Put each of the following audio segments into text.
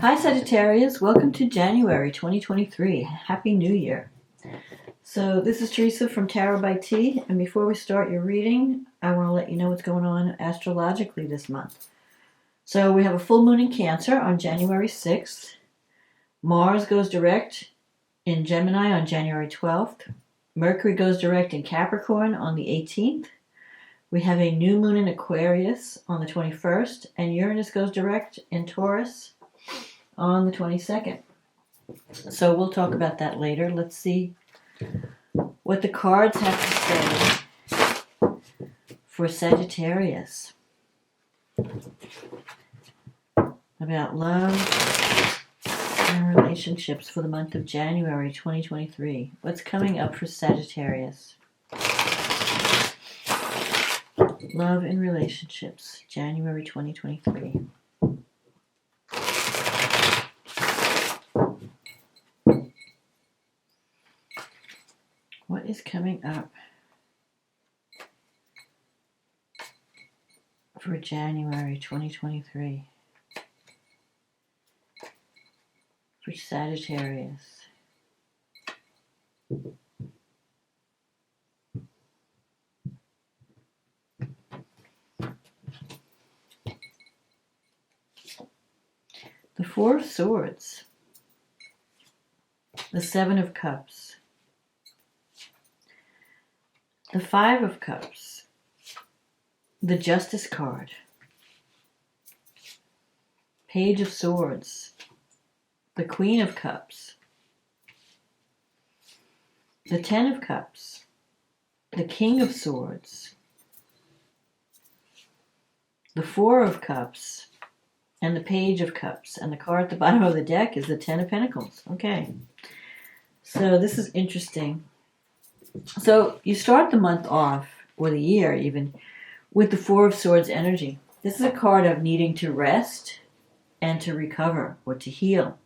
Hi Sagittarius, welcome to January 2023. Happy New Year. So this is Teresa from Tarot by T, and before we start your reading, I want to let you know what's going on astrologically this month. So we have a full moon in Cancer on January 6th. Mars goes direct in Gemini on January 12th. Mercury goes direct in Capricorn on the 18th. We have a new moon in Aquarius on the 21st, and Uranus goes direct in Taurus on the 22nd. So we'll talk about that later. Let's see what the cards have to say for Sagittarius about love and relationships for the month of January 2023. What's coming up for Sagittarius? Love and relationships, January 2023. What is coming up for January 2023 for Sagittarius? The Four of Swords, the Seven of Cups, the Five of Cups, the Justice card, Page of Swords, the Queen of Cups, the Ten of Cups, the King of Swords, the Four of Cups, and the Page of Cups. And the card at the bottom of the deck is the Ten of Pentacles. Okay, so this is interesting. So you start the month off, or the year even, with the Four of Swords energy. This is a card of needing to rest and to recover or to heal.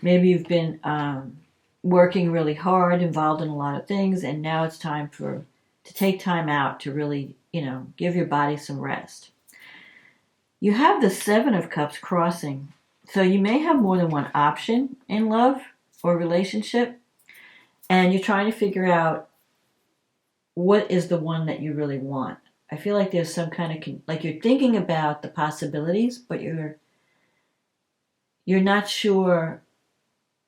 Maybe you've been working really hard, involved in a lot of things, and now it's time to take time out to really, give your body some rest. You have the Seven of Cups crossing, so you may have more than one option in love or relationship, and you're trying to figure out what is the one that you really want. I feel like there's some kind of, like you're thinking about the possibilities, but you're not sure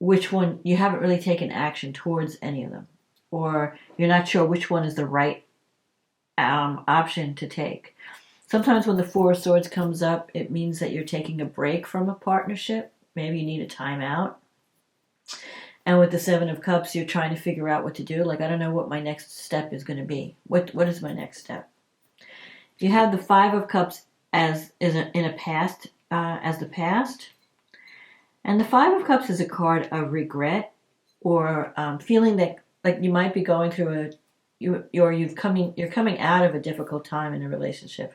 which one, you haven't really taken action towards any of them, or you're not sure which one is the right option to take. Sometimes when the Four of Swords comes up, it means that you're taking a break from a partnership. Maybe you need a timeout. And with the Seven of Cups, you're trying to figure out what to do. Like, I don't know what my next step is going to be. What is my next step? You have the Five of Cups as the past. And the Five of Cups is a card of regret, or feeling that like you might be going through you're coming out of a difficult time in a relationship.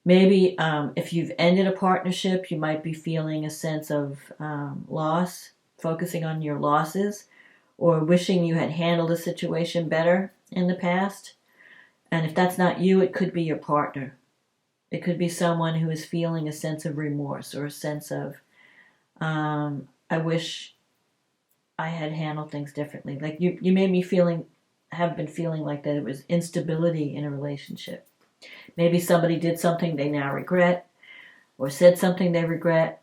Maybe if you've ended a partnership, you might be feeling a sense of loss, focusing on your losses, or wishing you had handled a situation better in the past. And if that's not you, it could be your partner. It could be someone who is feeling a sense of remorse or a sense of, I wish I had handled things differently. Like you made me have been feeling like that it was instability in a relationship. Maybe somebody did something they now regret, or said something they regret.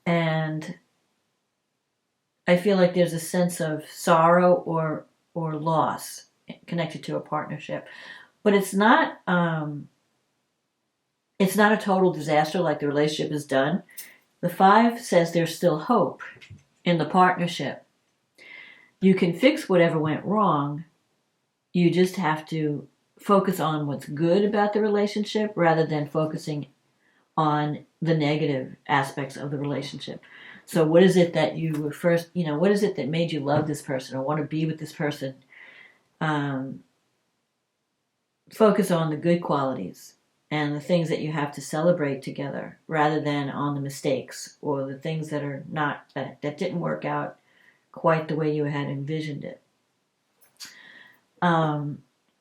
And I feel like there's a sense of sorrow or loss connected to a partnership. But it's not a total disaster, like the relationship is done. The Five says there's still hope in the partnership. You can fix whatever went wrong. You just have to focus on what's good about the relationship rather than focusing on the negative aspects of the relationship. So what is it that you were first, what is it that made you love this person or want to be with this person? Focus on the good qualities and the things that you have to celebrate together rather than on the mistakes or the things that are not, that didn't work out quite the way you had envisioned it.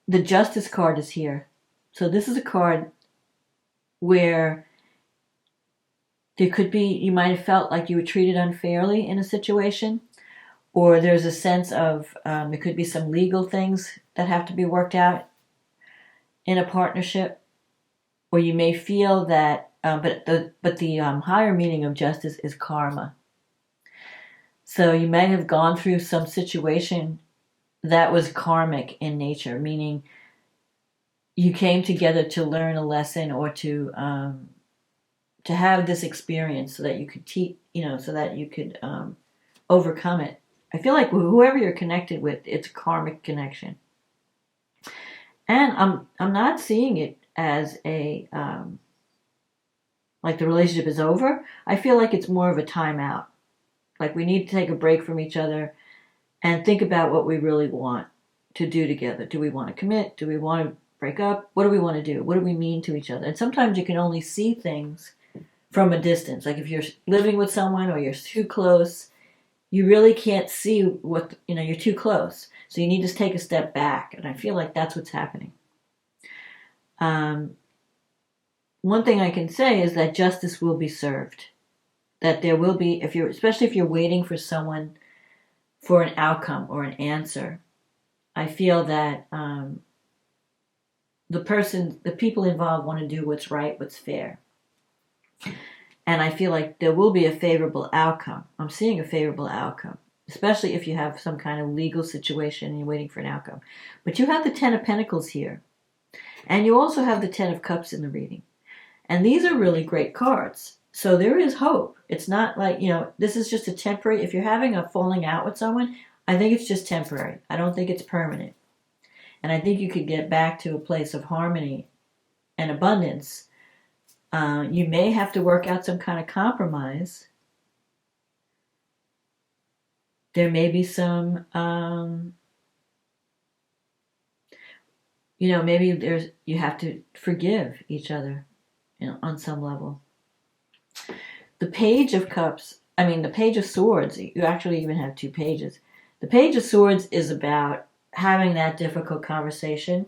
The Justice card is here. So this is a card where There could be, you might have felt like you were treated unfairly in a situation, or there's a sense of there could be some legal things that have to be worked out in a partnership, or you may feel that, but the higher meaning of justice is karma. So you may have gone through some situation that was karmic in nature, meaning you came together to learn a lesson or to have this experience so that you could teach, so that you could overcome it. I feel like whoever you're connected with, it's a karmic connection, and I'm not seeing it as a like the relationship is over. I feel like it's more of a timeout. Like we need to take a break from each other and think about what we really want to do together. Do we want to commit? Do we want to break up? What do we want to do? What do we mean to each other? And sometimes you can only see things from a distance. Like if you're living with someone or you're too close, you really can't see what, you're too close. So you need to take a step back. And I feel like that's what's happening. One thing I can say is that justice will be served. That there will be, especially if you're waiting for someone for an outcome or an answer, I feel that the people involved want to do what's right, what's fair. And I feel like there will be a favorable outcome. I'm seeing a favorable outcome, especially if you have some kind of legal situation and you're waiting for an outcome. But you have the Ten of Pentacles here. And you also have the Ten of Cups in the reading. And these are really great cards. So there is hope. It's not like, this is just a temporary, if you're having a falling out with someone, I think it's just temporary. I don't think it's permanent. And I think you could get back to a place of harmony and abundance. You may have to work out some kind of compromise. There may be some, maybe you have to forgive each other, on some level. The Page of Cups, the Page of Swords, you actually even have 2 pages. The Page of Swords is about having that difficult conversation.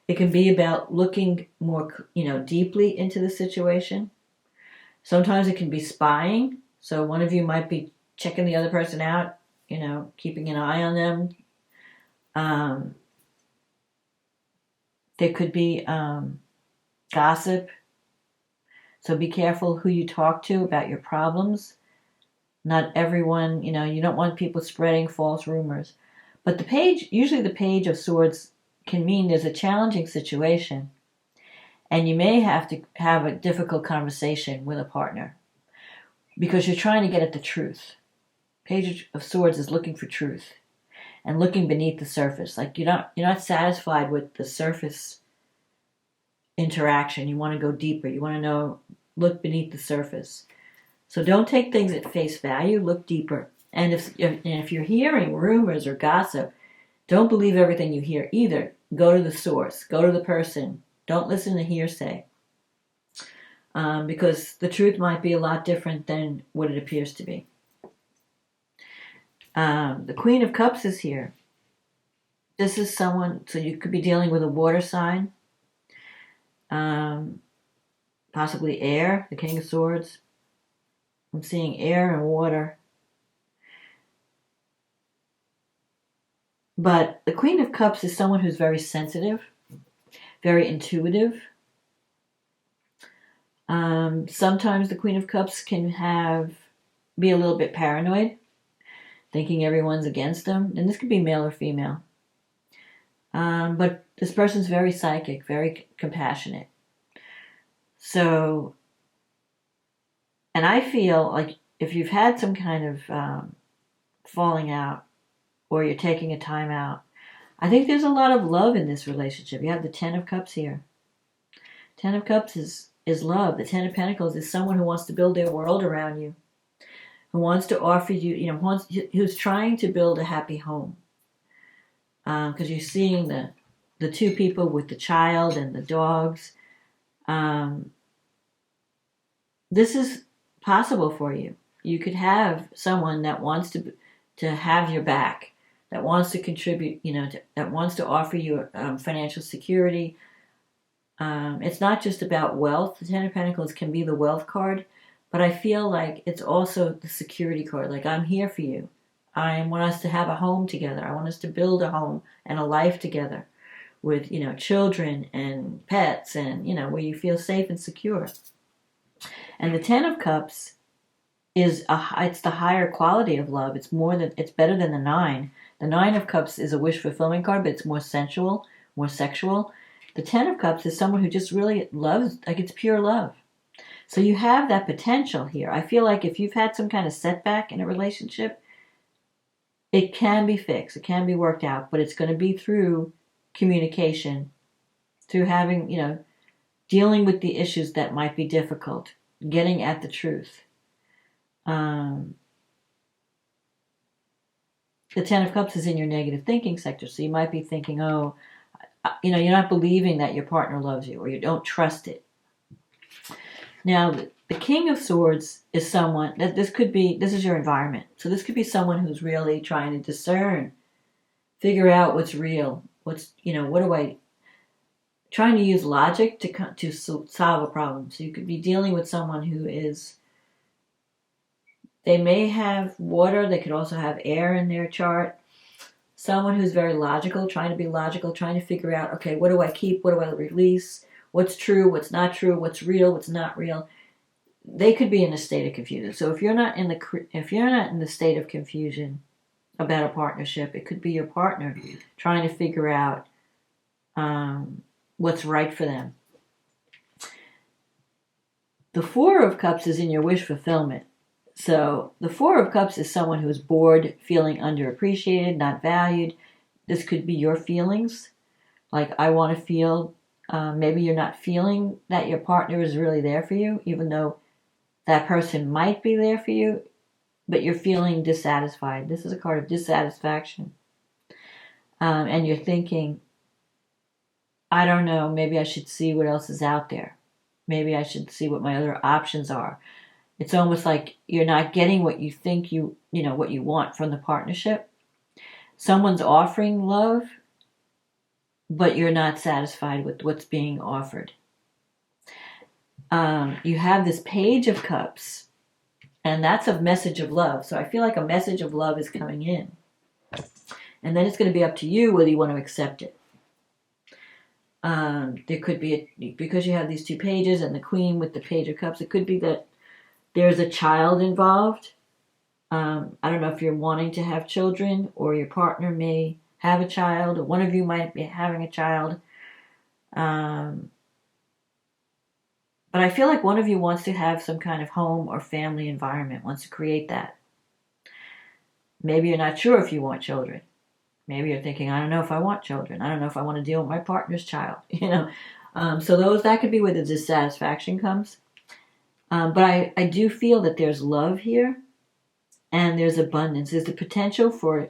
It can be about looking more, deeply into the situation. Sometimes it can be spying. So one of you might be checking the other person out, keeping an eye on them. There could be gossip. So be careful who you talk to about your problems. Not everyone, you don't want people spreading false rumors. But usually the Page of Swords can mean there's a challenging situation and you may have to have a difficult conversation with a partner because you're trying to get at the truth. Page of Swords is looking for truth and looking beneath the surface. Like you're not satisfied with the surface interaction. You want to go deeper. You want to look beneath the surface. So don't take things at face value. Look deeper. And if you're hearing rumors or gossip, don't believe everything you hear either. Go to the source. Go to the person. Don't listen to hearsay. Because the truth might be a lot different than what it appears to be. The Queen of Cups is here. This is someone, so you could be dealing with a water sign. Possibly air, the King of Swords. I'm seeing air and water. But the Queen of Cups is someone who's very sensitive, very intuitive. Sometimes the Queen of Cups can be a little bit paranoid, thinking everyone's against them. And this could be male or female. But this person's very psychic, very compassionate. So, and I feel like if you've had some kind of falling out or you're taking a time out, I think there's a lot of love in this relationship. You have the Ten of Cups here. Ten of Cups is love. The Ten of Pentacles is someone who wants to build their world around you, who wants to offer you, who's trying to build a happy home. Because you're seeing the 2 people with the child and the dogs. This is possible for you. You could have someone that wants to have your back, that wants to contribute, that wants to offer you financial security. It's not just about wealth. The Ten of Pentacles can be the wealth card, But I feel like it's also the security card. Like, I'm here for you. I want us to have a home together. I want us to build a home and a life together with, children and pets and, where you feel safe and secure. And the Ten of Cups it's the higher quality of love. It's better than the Nine. The Nine of Cups is a wish fulfillment card, but it's more sensual, more sexual. The Ten of Cups is someone who just really loves, like, it's pure love. So you have that potential here. I feel like if you've had some kind of setback in a relationship, it can be fixed. It can be worked out, but it's going to be through communication, through having, dealing with the issues that might be difficult, getting at the truth. The Ten of Cups is in your negative thinking sector, so you might be thinking, oh, you're not believing that your partner loves you, or you don't trust it. Now, the King of Swords is someone that this is your environment. So this could be someone who's really trying to discern, figure out what's real, trying to use logic to solve a problem. So you could be dealing with someone who they may have water, they could also have air in their chart. Someone who's very logical, trying to be logical, trying to figure out, okay, what do I keep, what do I release, what's true, what's not true, what's real, what's not real. They could be in a state of confusion. So if you're not in the state of confusion about a partnership, it could be your partner trying to figure out what's right for them. The Four of Cups is in your wish fulfillment. So the Four of Cups is someone who's bored, feeling underappreciated, not valued. This could be your feelings. Like, I want to feel, maybe you're not feeling that your partner is really there for you, even though that person might be there for you, but you're feeling dissatisfied. This is a card of dissatisfaction. And you're thinking, I don't know, maybe I should see what else is out there. Maybe I should see what my other options are. It's almost like you're not getting what you think what you want from the partnership. Someone's offering love, but you're not satisfied with what's being offered. You have this Page of Cups, and that's a message of love. So I feel like a message of love is coming in. And then it's going to be up to you whether you want to accept it. There could be, because you have these two pages and the Queen with the Page of Cups, it could be that there's a child involved. I don't know if you're wanting to have children, or your partner may have a child, or one of you might be having a child. But I feel like one of you wants to have some kind of home or family environment, wants to create that. Maybe you're not sure if you want children. Maybe you're thinking, I don't know if I want children. I don't know if I want to deal with my partner's child. So that could be where the dissatisfaction comes. But I do feel that there's love here, and there's abundance. There's the potential for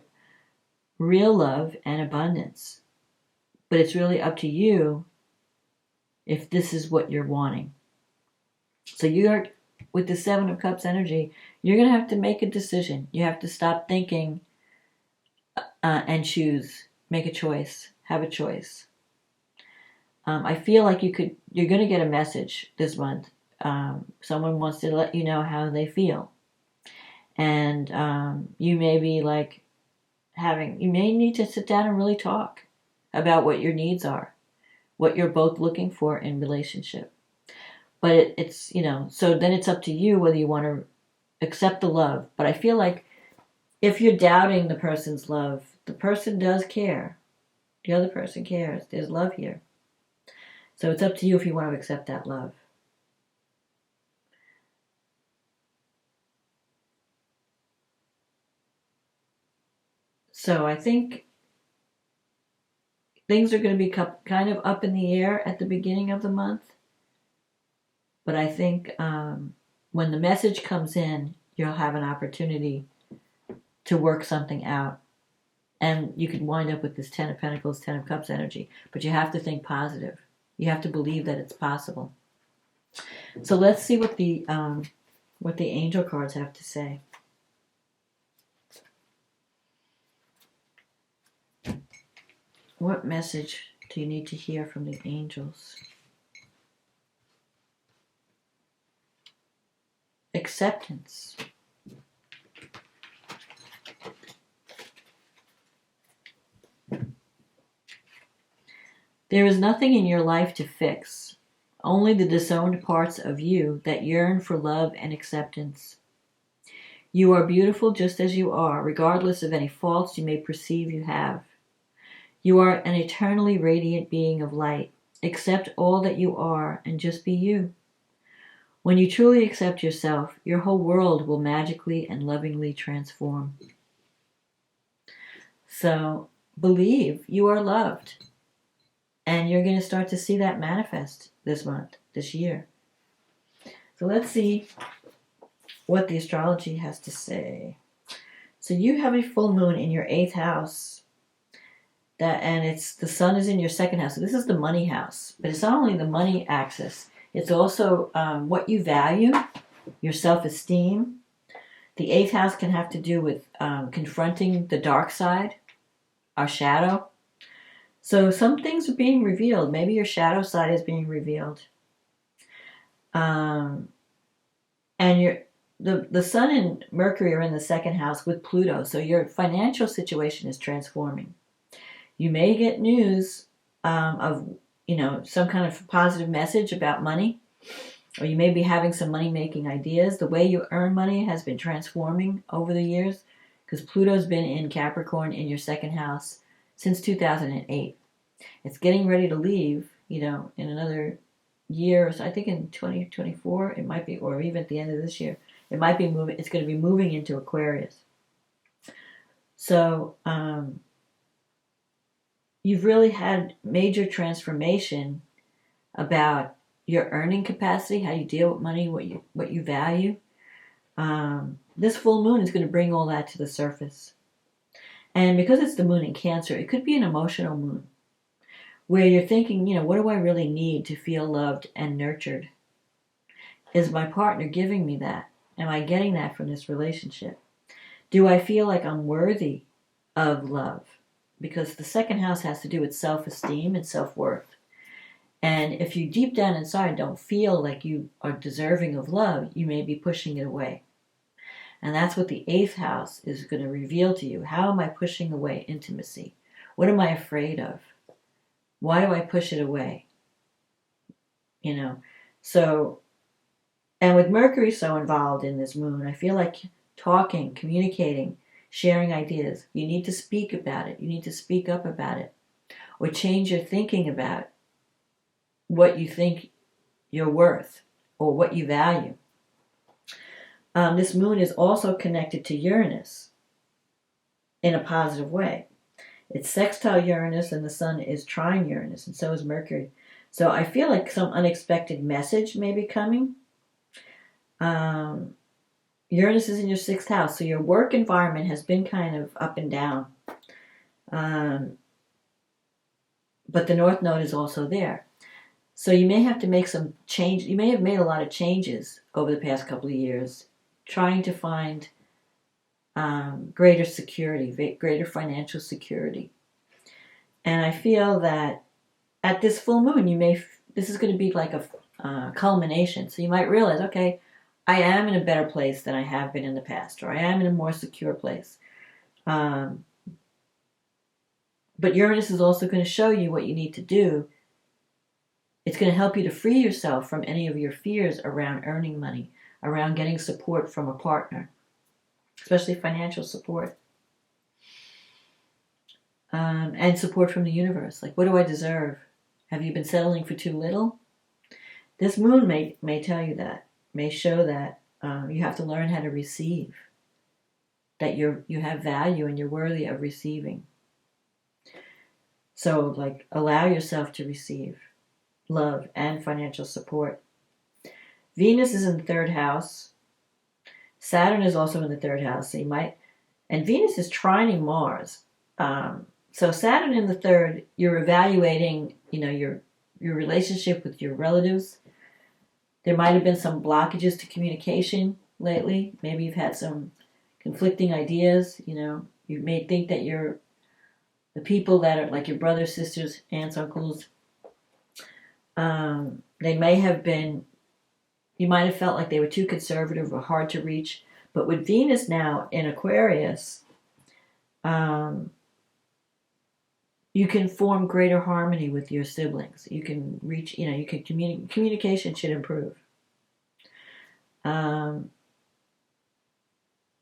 real love and abundance. But it's really up to you if this is what you're wanting. So you're, with the Seven of Cups energy, you're going to have to make a decision. You have to stop thinking and choose. Make a choice. Have a choice. I feel like you're going to get a message this month. Someone wants to let you know how they feel. And you may be you may need to sit down and really talk about what your needs are, what you're both looking for in relationship. But it's so then it's up to you whether you want to accept the love. But I feel like if you're doubting the person's love, the person does care. The other person cares. There's love here. So it's up to you if you want to accept that love. So I think things are going to be kind of up in the air at the beginning of the month. But I think when the message comes in, you'll have an opportunity to work something out. And you could wind up with this Ten of Pentacles, Ten of Cups energy. But you have to think positive. You have to believe that it's possible. So let's see what the angel cards have to say. What message do you need to hear from the angels? acceptance. There is nothing in your life to fix, only the disowned parts of you that yearn for love and acceptance. You are beautiful just as you are, regardless of any faults you may perceive you have. You are an eternally radiant being of light. Accept all that you are and just be you. When you truly accept yourself, your whole world will magically and lovingly transform. So, believe you are loved. And you're going to start to see that manifest this month, this year. So let's see what the astrology has to say. So you have a full moon in your 8th house. And it's the sun is in your 2nd house. So this is the money house. But it's not only the money axis. It's also what you value, your self-esteem. The 8th house can have to do with confronting the dark side, our shadow. So some things are being revealed. Maybe your shadow side is being revealed. And the sun and Mercury are in the 2nd house with Pluto. So your financial situation is transforming. You may get news of, some kind of positive message about money. Or you may be having some money-making ideas. The way you earn money has been transforming over the years. Because Pluto's been in Capricorn in your 2nd house since 2008. It's getting ready to leave, in another year. Or so. I think in 2024 it might be, or even at the end of this year, it might be moving. It's going to be moving into Aquarius. So you've really had major transformation about your earning capacity, how you deal with money, what you value. This full moon is going to bring all that to the surface. And because it's the moon in Cancer, it could be an emotional moon where you're thinking, what do I really need to feel loved and nurtured? Is my partner giving me that? Am I getting that from this relationship? Do I feel like I'm worthy of love? Because the 2nd house has to do with self-esteem and self-worth. And if you deep down inside don't feel like you are deserving of love, you may be pushing it away. And that's what the 8th house is going to reveal to you. How am I pushing away intimacy? What am I afraid of? Why do I push it away? So, and with Mercury so involved in this moon, I feel like talking, communicating, sharing ideas. You need to speak about it. You need to speak up about it. Or change your thinking about what you think you're worth or what you value. This moon is also connected to Uranus in a positive way. It's sextile Uranus and the sun is trine Uranus, and so is Mercury. So I feel like some unexpected message may be coming. Uranus is in your 6th house, so your work environment has been kind of up and down. But the North Node is also there. So you may have to make some change. You may have made a lot of changes over the past couple of years, trying to find greater security, greater financial security. And I feel that at this full moon, this is going to be like a culmination. So you might realize, okay, I am in a better place than I have been in the past, or I am in a more secure place. But Uranus is also going to show you what you need to do. It's going to help you to free yourself from any of your fears around earning money, around getting support from a partner, especially financial support. And support from the universe. Like, what do I deserve? Have you been settling for too little? This moon may tell you that, may show that you have to learn how to receive, that you have value and you're worthy of receiving. So, like, allow yourself to receive love and financial support. Venus is in the 3rd house. Saturn is also in the 3rd house. So and Venus is trining Mars. So Saturn in the 3rd, you're evaluating, your relationship with your relatives. There might have been some blockages to communication lately. Maybe you've had some conflicting ideas. You may think that the people that are like your brothers, sisters, aunts, uncles, they may have been, you might have felt like they were too conservative or hard to reach. But with Venus now in Aquarius, you can form greater harmony with your siblings. You can reach, you can communication should improve.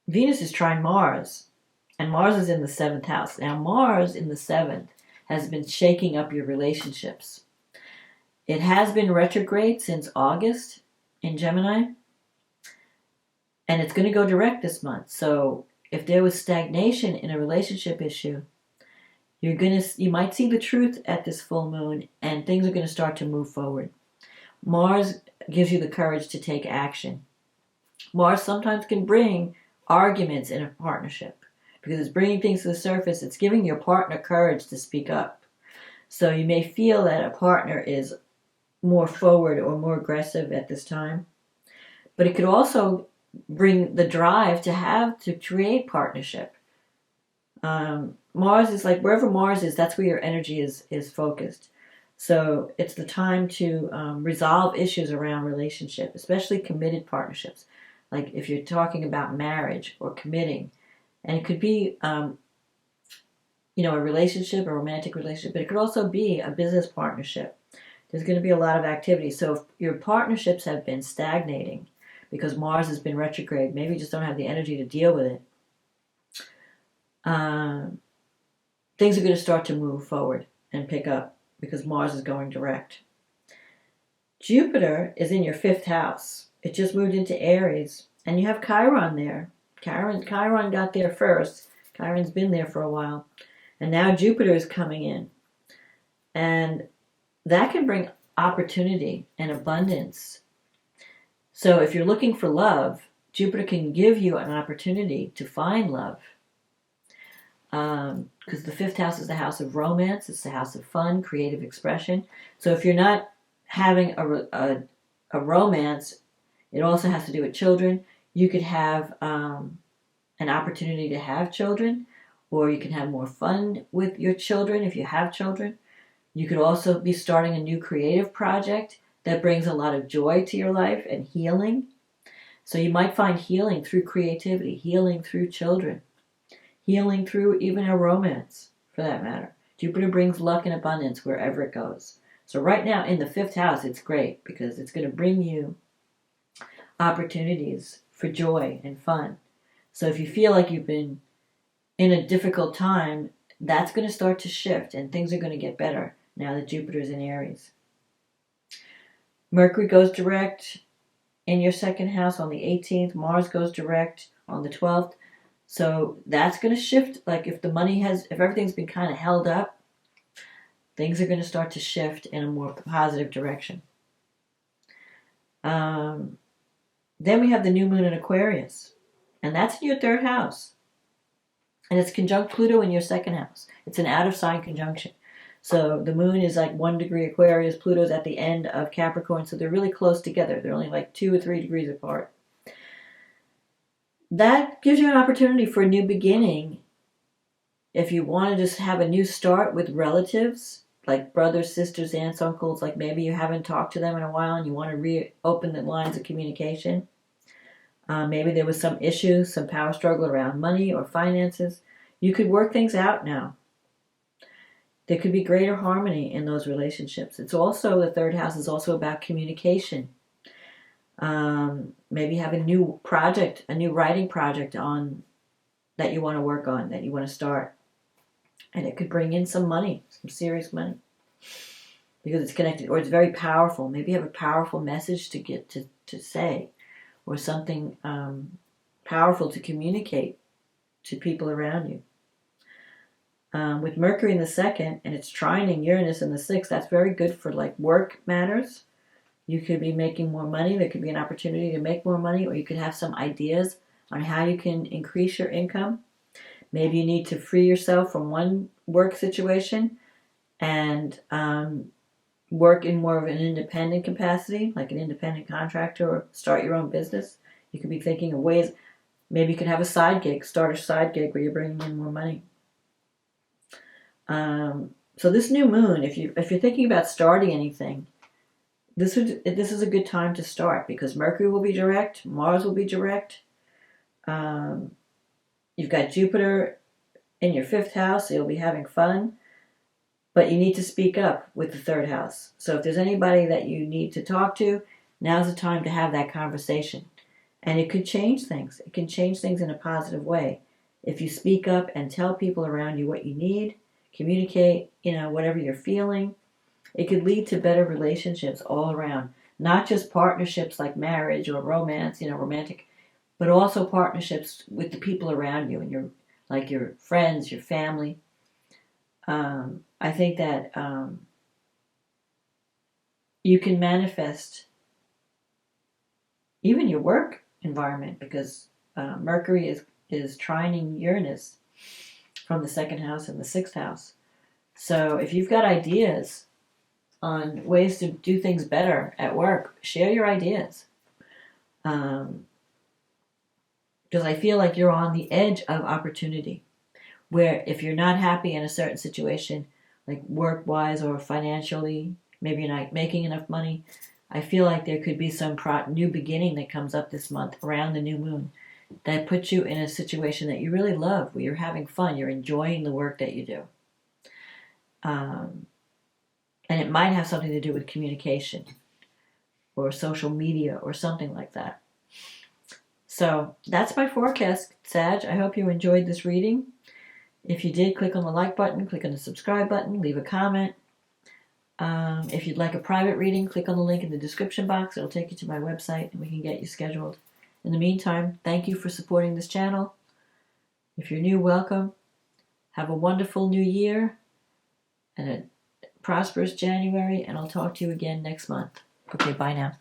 Venus is trine Mars, and Mars is in the 7th house. Now, Mars in the 7th has been shaking up your relationships. It has been retrograde since August in Gemini, and it's going to go direct this month. So if there was stagnation in a relationship issue, you might see the truth at this full moon, and things are going to start to move forward. Mars gives you the courage to take action. Mars sometimes can bring arguments in a partnership because it's bringing things to the surface. It's giving your partner courage to speak up. So you may feel that a partner is more forward or more aggressive at this time, but it could also bring the drive to create partnership. Mars is like, wherever Mars is, that's where your energy is focused. So it's the time to resolve issues around relationship, especially committed partnerships. Like if you're talking about marriage or committing, and it could be, a relationship, a romantic relationship, but it could also be a business partnership. There's going to be a lot of activity. So if your partnerships have been stagnating because Mars has been retrograde, maybe you just don't have the energy to deal with it, things are going to start to move forward and pick up because Mars is going direct. Jupiter is in your 5th house. It just moved into Aries, and you have Chiron there. Chiron got there first. Chiron's been there for a while, and now Jupiter is coming in, and that can bring opportunity and abundance. So if you're looking for love, Jupiter can give you an opportunity to find love. Because the 5th house is the house of romance. It's the house of fun, creative expression. So if you're not having a romance, it also has to do with children. You could have an opportunity to have children, or you can have more fun with your children if you have children. You could also be starting a new creative project that brings a lot of joy to your life and healing. So you might find healing through creativity, healing through children, healing through even a romance, for that matter. Jupiter brings luck and abundance wherever it goes. So right now in the 5th house, it's great because it's going to bring you opportunities for joy and fun. So if you feel like you've been in a difficult time, that's going to start to shift and things are going to get better now that Jupiter's in Aries. Mercury goes direct in your 2nd house on the 18th. Mars goes direct on the 12th. So that's going to shift. Like if everything's been kind of held up, things are going to start to shift in a more positive direction. Then we have the new moon in Aquarius, and that's in your 3rd house. And it's conjunct Pluto in your 2nd house. It's an out-of-sign conjunction. So the moon is like 1 degree Aquarius, Pluto's at the end of Capricorn, so they're really close together. They're only like 2 or 3 degrees apart. That gives you an opportunity for a new beginning. If you want to just have a new start with relatives, like brothers, sisters, aunts, uncles, like maybe you haven't talked to them in a while and you want to reopen the lines of communication. Maybe there was some issue, some power struggle around money or finances. You could work things out now. There could be greater harmony in those relationships. It's also, the 3rd house is also about communication. Maybe you have a new project, a new writing project that you want to work on, that you want to start. And it could bring in some money, some serious money. Because it's connected, or it's very powerful. Maybe you have a powerful message to get to say, or something powerful to communicate to people around you. With Mercury in the 2nd, and it's trining Uranus in the 6th, that's very good for like work matters. You could be making more money. There could be an opportunity to make more money, or you could have some ideas on how you can increase your income. Maybe you need to free yourself from one work situation and work in more of an independent capacity, like an independent contractor, or start your own business. You could be thinking of ways, maybe you could have a side gig, start a side gig where you're bringing in more money. So this new moon, if you're thinking about starting anything, this is a good time to start because Mercury will be direct, Mars will be direct. You've got Jupiter in your 5th house, so you'll be having fun. But you need to speak up with the 3rd house. So if there's anybody that you need to talk to, now's the time to have that conversation. And it could change things. It can change things in a positive way. If you speak up and tell people around you what you need, communicate, whatever you're feeling, it could lead to better relationships all around. Not just partnerships like marriage or romance, romantic, but also partnerships with the people around you and your friends, your family. I think that you can manifest even your work environment because Mercury is trining Uranus from the 2nd house and the 6th house. So if you've got ideas on ways to do things better at work, share your ideas. Because I feel like you're on the edge of opportunity, where if you're not happy in a certain situation, like work-wise or financially, maybe you're not making enough money, I feel like there could be some new beginning that comes up this month around the new moon that puts you in a situation that you really love, where you're having fun, you're enjoying the work that you do. And it might have something to do with communication or social media or something like that. So that's my forecast, Sag. I hope you enjoyed this reading. If you did, click on the like button, click on the subscribe button, leave a comment. If you'd like a private reading, click on the link in the description box. It'll take you to my website and we can get you scheduled. In the meantime, thank you for supporting this channel. If you're new, welcome. Have a wonderful new year and a prosperous January, and I'll talk to you again next month. Okay, bye now.